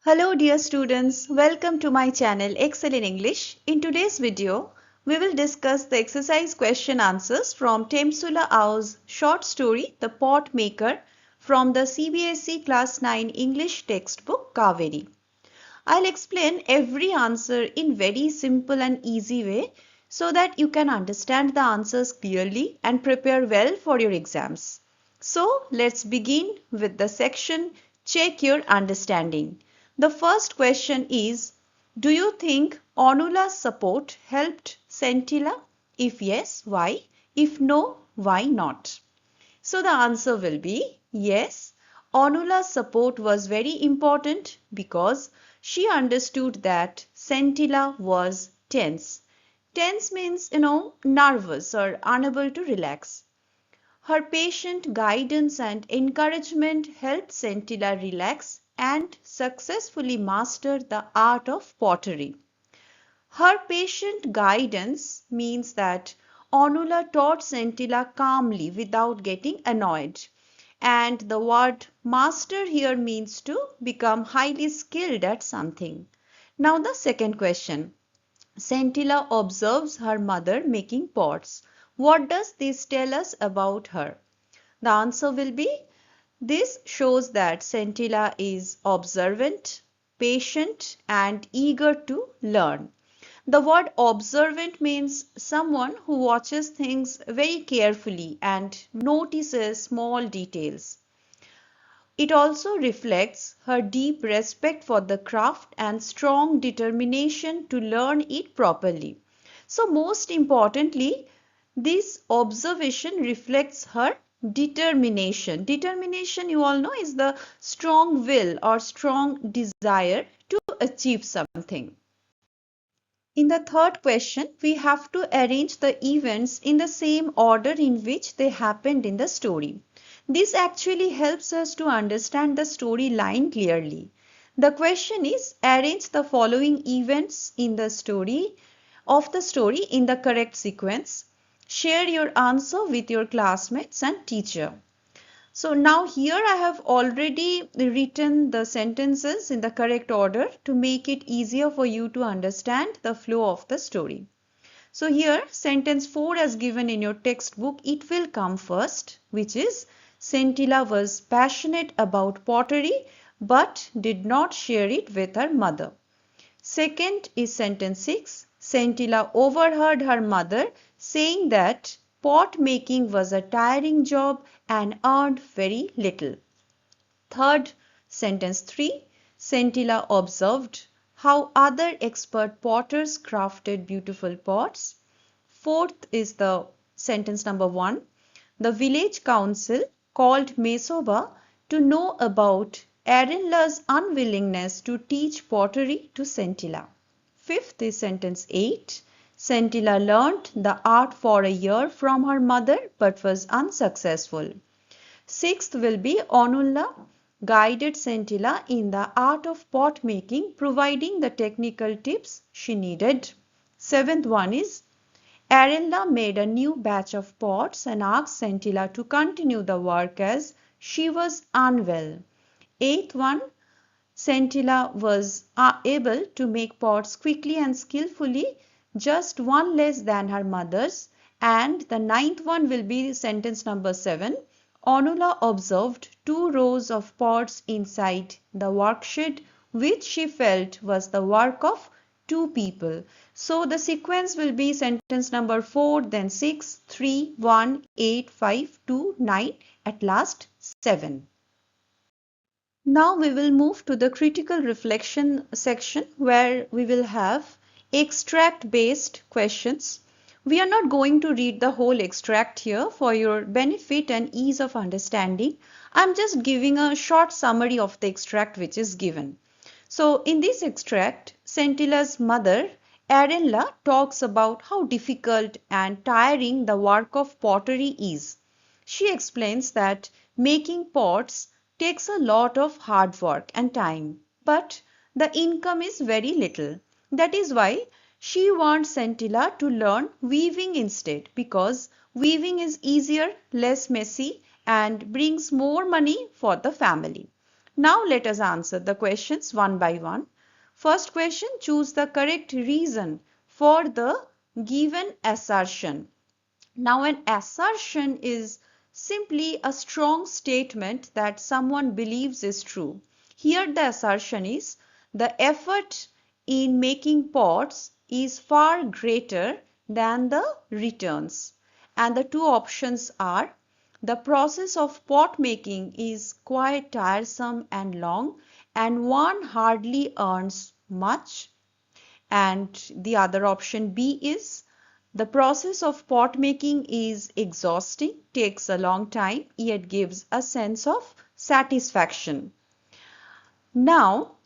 Hello dear students, welcome to my channel Excel in English. In today's video, we will discuss the exercise question answers from Temsula Ao's short story The Pot Maker from the CBSE Class 9 English textbook Kaveri. I'll explain every answer in very simple and easy way so that you can understand the answers clearly and prepare well for your exams. So let's begin with the section Check Your Understanding. The first question is, do you think Onula's support helped Scintilla? If yes, why? If no, why not? So the answer will be yes. Onula's support was very important because she understood that Scintilla was tense. Tense means, nervous or unable to relax. Her patient guidance and encouragement helped Scintilla relax and successfully master the art of pottery. Her patient guidance means that Onula taught Scintilla calmly without getting annoyed. And the word master here means to become highly skilled at something. Now the second question. Scintilla observes her mother making pots. What does this tell us about her? The answer will be, this shows that Scintilla is observant, patient and eager to learn. The word observant means someone who watches things very carefully and notices small details. It also reflects her deep respect for the craft and strong determination to learn it properly. So most importantly, this observation reflects her determination. Determination, you all know, is the strong will or strong desire to achieve something. In the third question, we have to arrange the events in the same order in which they happened in the story. This actually helps us to understand the storyline clearly. The question is, arrange the following events in the story in the correct sequence. Share your answer with your classmates and teacher. So now here I have already written the sentences in the correct order to make it easier for you to understand the flow of the story. So here sentence 4 as given in your textbook, it will come first, which is Scintilla was passionate about pottery but did not share it with her mother. Second is sentence 6. Scintilla overheard her mother saying that pot making was a tiring job and earned very little. Third, sentence 3. Scintilla observed how other expert potters crafted beautiful pots. Fourth is the sentence number 1. The village council called Mesoba to know about Erinla's unwillingness to teach pottery to Scintilla. Fifth is sentence 8. Scintilla learnt the art for a year from her mother but was unsuccessful. Sixth will be Onula guided Scintilla in the art of pot making, providing the technical tips she needed. Seventh one is Erinla made a new batch of pots and asked Scintilla to continue the work as she was unwell. Eighth one, Scintilla was able to make pots quickly and skillfully, just one less than her mother's. And the ninth one will be sentence number 7. Onula observed 2 rows of pots inside the workshed, which she felt was the work of 2 people. So the sequence will be sentence number 4, then 6, 3, 1, 8, 5, 2, 9, at last 7. Now we will move to the critical reflection section where we will have extract based questions. We are not going to read the whole extract here for your benefit and ease of understanding. I am just giving a short summary of the extract which is given. So in this extract, Scintilla's mother, Erinla, talks about how difficult and tiring the work of pottery is. She explains that making pots takes a lot of hard work and time, but the income is very little. That is why she wants Scintilla to learn weaving instead, because weaving is easier, less messy and brings more money for the family. Now let us answer the questions one by one. First question, choose the correct reason for the given assertion. Now an assertion is simply a strong statement that someone believes is true. Here the assertion is the effort in making pots is far greater than the returns. And the two options are the process of pot making is quite tiresome and long and one hardly earns much. And the other option B is the process of pot making is exhausting, takes a long time, yet gives a sense of satisfaction. Now,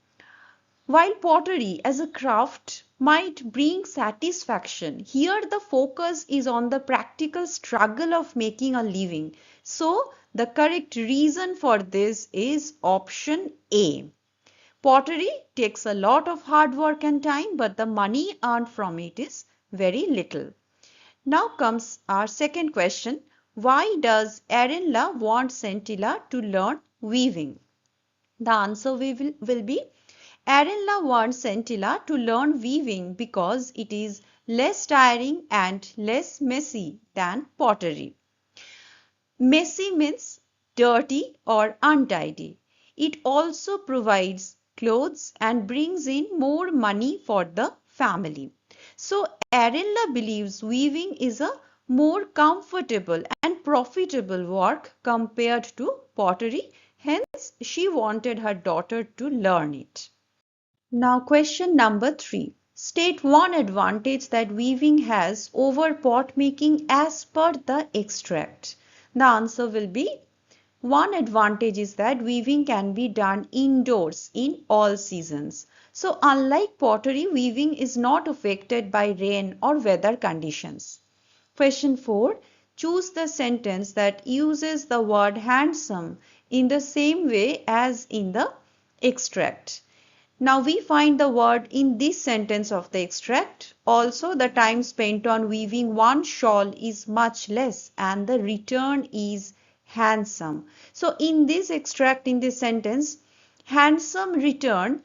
while pottery as a craft might bring satisfaction, here the focus is on the practical struggle of making a living. So, the correct reason for this is option A. Pottery takes a lot of hard work and time, but the money earned from it is very little. Now comes our second question. Why does Erinla want Scintilla to learn weaving? The answer will be Erinla wants Scintilla to learn weaving because it is less tiring and less messy than pottery. Messy means dirty or untidy. It also provides clothes and brings in more money for the family. So Arella believes weaving is a more comfortable and profitable work compared to pottery. Hence, she wanted her daughter to learn it. Now question number 3. State one advantage that weaving has over pot making as per the extract. The answer will be one advantage is that weaving can be done indoors in all seasons. So unlike pottery, weaving is not affected by rain or weather conditions. Question 4. Choose the sentence that uses the word handsome in the same way as in the extract. Now we find the word in this sentence of the extract. Also the time spent on weaving one shawl is much less and the return is handsome. So in this extract, in this sentence, handsome return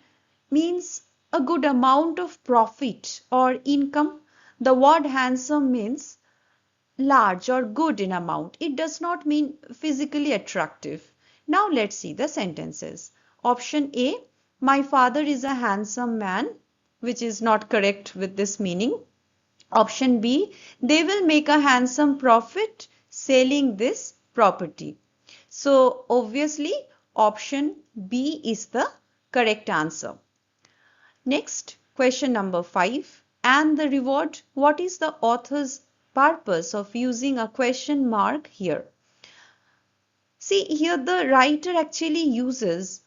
means a good amount of profit or income. The word handsome means large or good in amount. It does not mean physically attractive. Now let's see the sentences. Option A, my father is a handsome man, which is not correct with this meaning. Option B, they will make a handsome profit selling this property. So obviously option B is the correct answer. Next, question number 5. And the reward. What is the author's purpose of using a question mark here? See, here the writer actually uses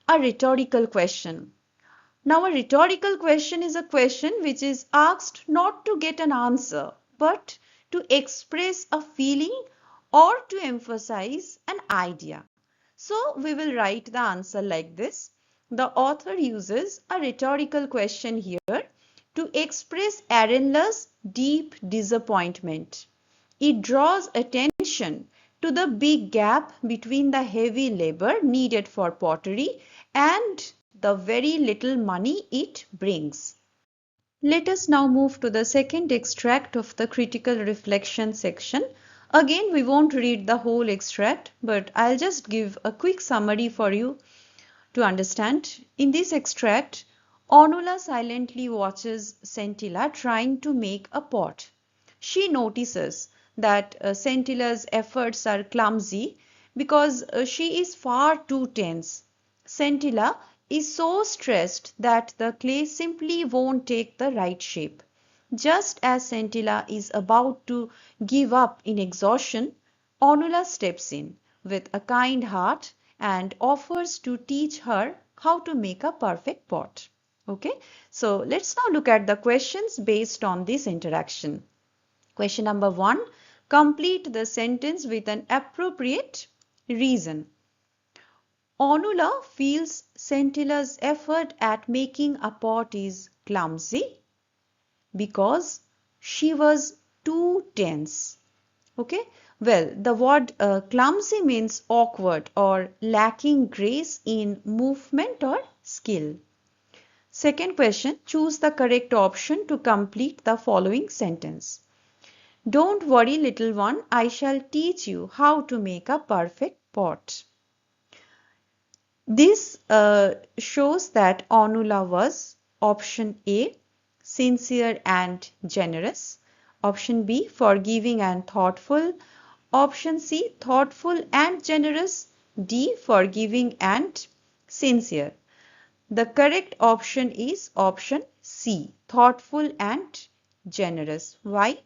a rhetorical question. Now, a rhetorical question is a question which is asked not to get an answer, but to express a feeling or to emphasize an idea. So, we will write the answer like this. The author uses a rhetorical question here to express Arenla's deep disappointment. It draws attention to the big gap between the heavy labor needed for pottery and the very little money it brings. Let us now move to the second extract of the critical reflection section. Again, we won't read the whole extract, but I'll just give a quick summary for you to understand. In this extract, Onula silently watches Scintilla trying to make a pot. She notices that Scintilla's efforts are clumsy because she is far too tense. Scintilla is so stressed that the clay simply won't take the right shape. Just as Scintilla is about to give up in exhaustion, Onula steps in with a kind heart and offers to teach her how to make a perfect pot. Okay, so let's now look at the questions based on this interaction. Question number 1. Complete the sentence with an appropriate reason. Onula feels Scintilla's effort at making a pot is clumsy because she was too tense. Okay, Well, the word clumsy means awkward or lacking grace in movement or skill. Second question, choose the correct option to complete the following sentence. Don't worry, little one, I shall teach you how to make a perfect pot. This shows that Anula was option A, sincere and generous, option B, forgiving and thoughtful, option C, thoughtful and generous, D, forgiving and sincere. The correct option is option C, thoughtful and generous. Why?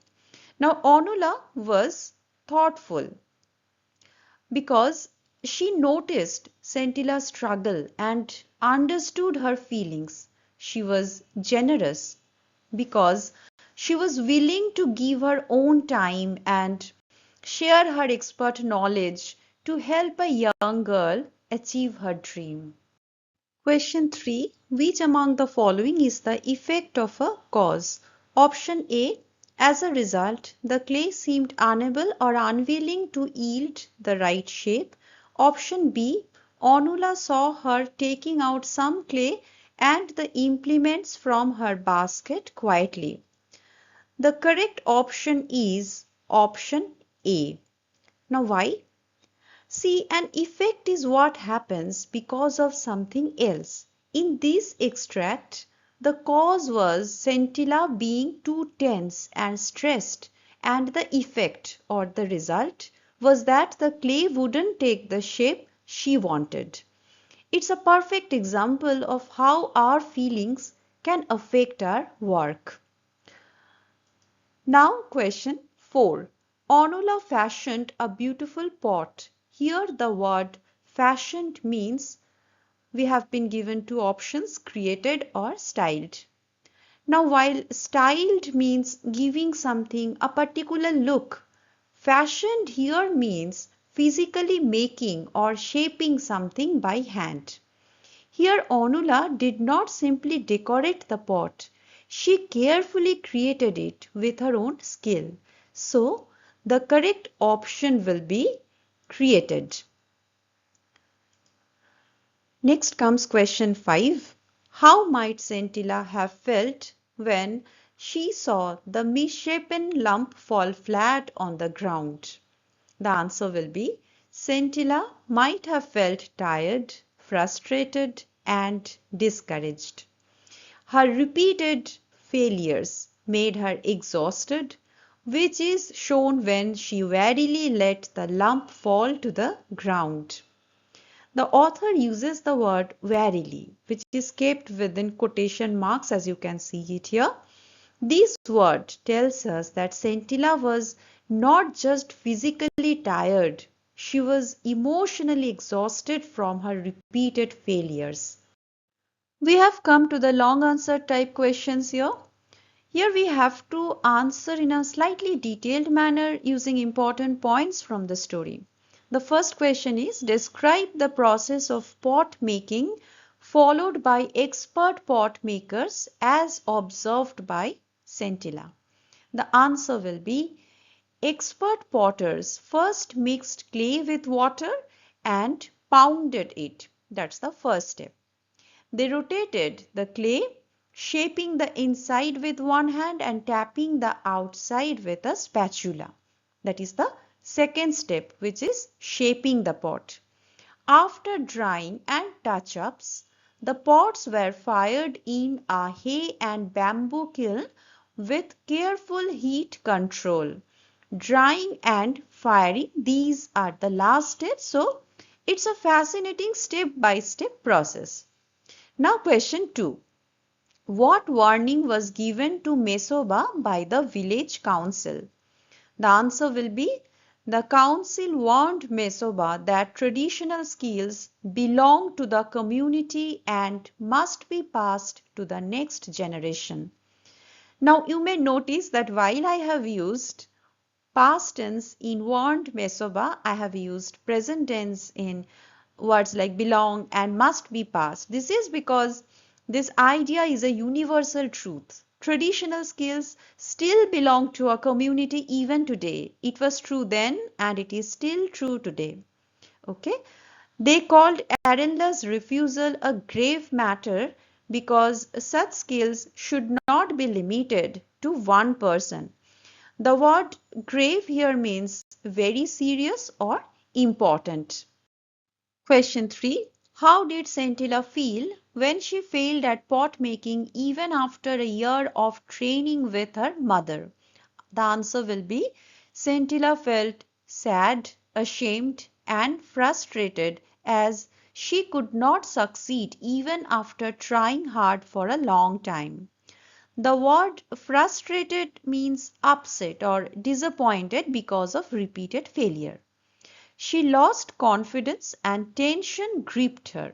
Now, Anula was thoughtful because she noticed Scintilla's struggle and understood her feelings. She was generous because she was willing to give her own time and share her expert knowledge to help a young girl achieve her dream. Question 3. Which among the following is the effect of a cause? Option A. As a result, the clay seemed unable or unwilling to yield the right shape. Option B. Anula saw her taking out some clay and the implements from her basket quietly. The correct option is option A. Now why? See, an effect is what happens because of something else. In this extract, the cause was Scintilla being too tense and stressed, and the effect or the result was that the clay wouldn't take the shape she wanted. It's a perfect example of how our feelings can affect our work. Now question 4. Anula fashioned a beautiful pot. Here the word fashioned means we have been given two options, created or styled. Now while styled means giving something a particular look, fashioned here means physically making or shaping something by hand. Here Anula did not simply decorate the pot, she carefully created it with her own skill. So the correct option will be created. Next comes question 5. How might Scintilla have felt when she saw the misshapen lump fall flat on the ground? The answer will be Scintilla might have felt tired, frustrated, and discouraged. Her repeated failures made her exhausted, which is shown when she wearily let the lump fall to the ground. The author uses the word wearily, which is kept within quotation marks as you can see it here. This word tells us that Scintilla was not just physically tired, she was emotionally exhausted from her repeated failures. We have come to the long answer type questions here. Here we have to answer in a slightly detailed manner using important points from the story. The first question is, describe the process of pot making followed by expert pot makers as observed by Scintilla. The answer will be, expert potters first mixed clay with water and pounded it. That's the first step. They rotated the clay, shaping the inside with one hand and tapping the outside with a spatula. That is the second step, which is shaping the pot. After drying and touch-ups, the pots were fired in a hay and bamboo kiln with careful heat control. Drying and firing, these are the last steps. So, it's a fascinating step-by-step process. Now question 2. What warning was given to Mesoba by the village council? The answer will be, the council warned Mesoba that traditional skills belong to the community and must be passed to the next generation. Now you may notice that while I have used past tense in warned Mesoba, I have used present tense in words like belong and must be passed. This is because this idea is a universal truth. traditional skills still belong to a community even today. It was true then and it is still true today. Okay. They called Arenla's refusal a grave matter because such skills should not be limited to one person. The word grave here means very serious or important. Question 3. How did Scintilla feel when she failed at pot making even after a year of training with her mother? The answer will be Scintilla felt sad, ashamed, and frustrated as she could not succeed even after trying hard for a long time. The word frustrated means upset or disappointed because of repeated failure. She lost confidence and tension gripped her.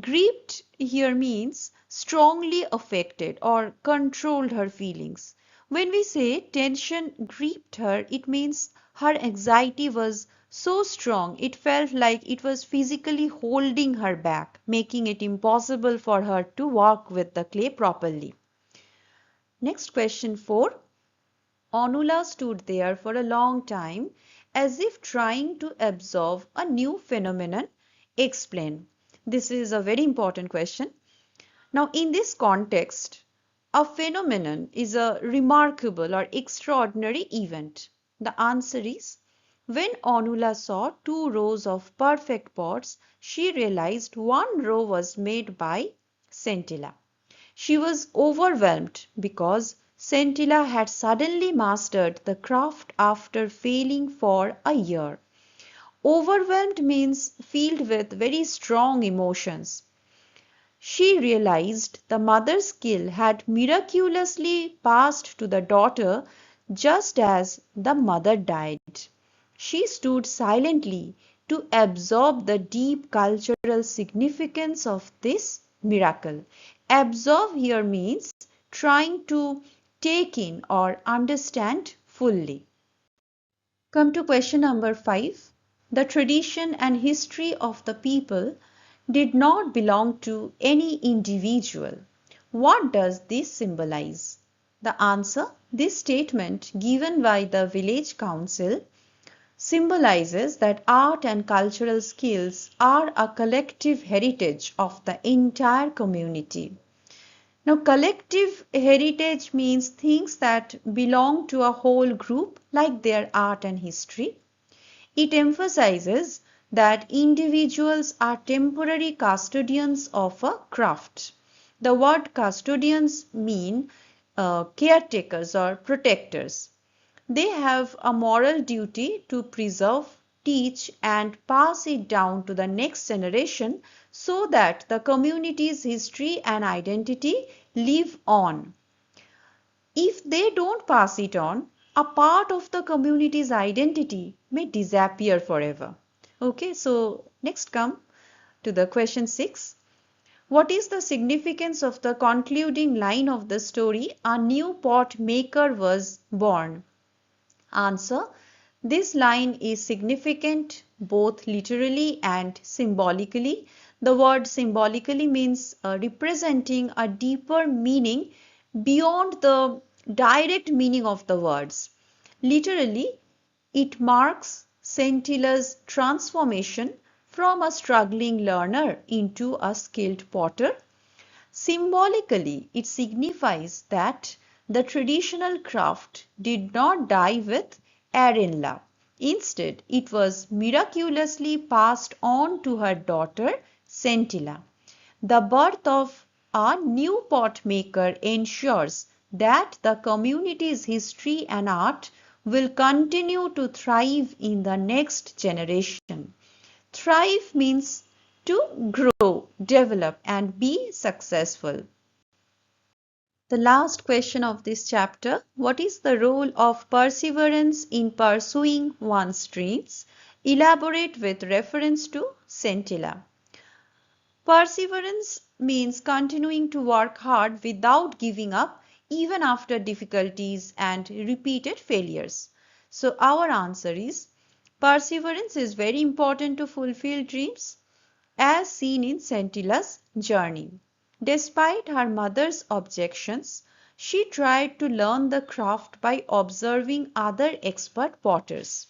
Gripped here means strongly affected or controlled her feelings. When we say tension gripped her, it means her anxiety was so strong it felt like it was physically holding her back, making it impossible for her to work with the clay properly. Next question 4. Onula stood there for a long time as if trying to absorb a new phenomenon. Explain. This is a very important question. Now, in this context, a phenomenon is a remarkable or extraordinary event. The answer is when Onula saw 2 rows of perfect pots, she realized 1 row was made by Scintilla. She was overwhelmed because Scintilla had suddenly mastered the craft after failing for a year. Overwhelmed means filled with very strong emotions. She realized the mother's skill had miraculously passed to the daughter just as the mother died. She stood silently to absorb the deep cultural significance of this miracle. Absorb here means trying to take in or understand fully. Come to question number 5. The tradition and history of the people did not belong to any individual. What does this symbolize? The answer, this statement given by the village council symbolizes that art and cultural skills are a collective heritage of the entire community. Now, collective heritage means things that belong to a whole group like their art and history. It emphasizes that individuals are temporary custodians of a craft. The word custodians mean caretakers or protectors. They have a moral duty to preserve, teach and pass it down to the next generation so that the community's history and identity live on. If they don't pass it on, a part of the community's identity may disappear forever. Okay, so next come to the question 6. What is the significance of the concluding line of the story? A new pot maker was born. Answer. This line is significant both literally and symbolically. The word symbolically means representing a deeper meaning beyond the direct meaning of the words. Literally, it marks Scintilla's transformation from a struggling learner into a skilled potter. Symbolically, it signifies that the traditional craft did not die with Arenla. Instead, it was miraculously passed on to her daughter Scintilla. The birth of a new pot maker ensures that the community's history and art will continue to thrive in the next generation. Thrive means to grow, develop and be successful. The last question of this chapter, what is the role of perseverance in pursuing one's dreams? Elaborate with reference to Scintilla. Perseverance means continuing to work hard without giving up even after difficulties and repeated failures. So our answer is perseverance is very important to fulfill dreams as seen in Scintilla's journey. Despite her mother's objections, She tried to learn the craft by observing other expert potters.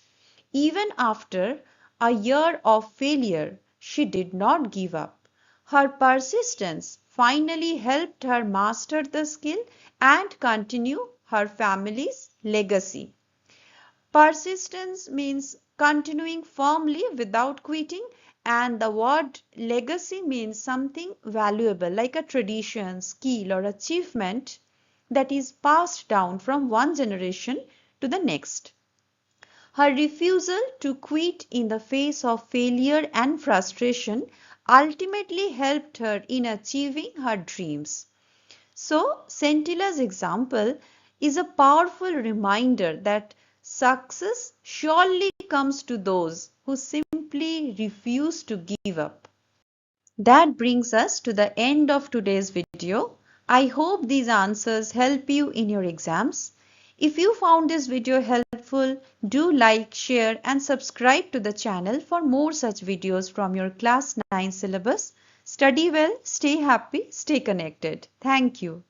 Even after a year of failure, she did not give up. Her persistence finally helped her master the skill and continue her family's legacy. Persistence means continuing firmly without quitting, and the word legacy means something valuable like a tradition, skill, or achievement that is passed down from one generation to the next. Her refusal to quit in the face of failure and frustration ultimately helped her in achieving her dreams. So, Scintilla's example is a powerful reminder that success surely comes to those who simply refuse to give up. That brings us to the end of today's video. I hope these answers help you in your exams. If you found this video helpful, do like, share and subscribe to the channel for more such videos from your Class 9 syllabus. Study well, stay happy, stay connected. Thank you.